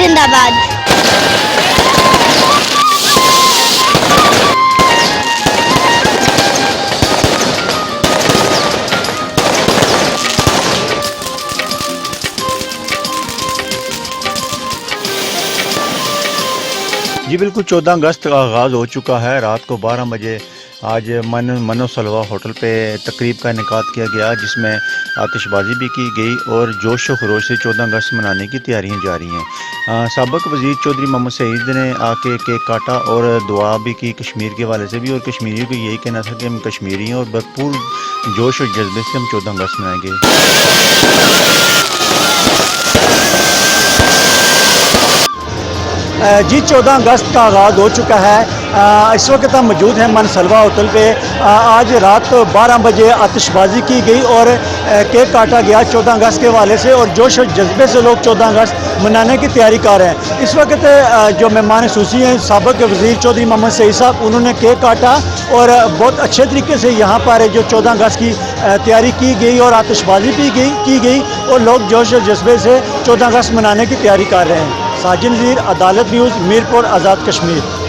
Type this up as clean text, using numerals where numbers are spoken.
जिंदाबाद। जी बिल्कुल, 14 अगस्त का आगाज़ हो चुका है। रात को 12 बजे आज मनो सलवा होटल पे तकरीब का इनेकाद किया गया, जिसमें आतिशबाजी भी की गई और जोश व खरोश से 14 अगस्त मनाने की तैयारियां जारी हैं। साबिक़ वज़ीर चौधरी मोहम्मद सईद ने आके केक काटा और दुआ भी की कश्मीर के हवाले से भी, और कश्मीरियों को यही कहना था कि हम कश्मीरी हैं और भरपूर जोश और जज्बे से हम 14 अगस्त मनाएंगे। जी 14 अगस्त का आगाज़ हो चुका है। इस वक्त हम मौजूद हैं मनसलवा होटल पे। आज रात 12 बजे आतिशबाजी की गई और केक काटा गया 14 अगस्त के हवाले से, और जोश और जज्बे से लोग 14 अगस्त मनाने की तैयारी कर रहे हैं। इस वक्त जो मेहमान खुसूसी हैं साबिक़ वज़ीर चौधरी मोहम्मद सईद साहब, उन्होंने केक काटा और बहुत अच्छे तरीके से यहाँ पर जो 14 अगस्त की तैयारी की गई और आतिशबाजी भी की गई और लोग जोश और जज्बे से 14 अगस्त मनाने की तैयारी कर रहे हैं। साजिद नज़ीर, अदालत न्यूज़, मीरपुर, आज़ाद कश्मीर।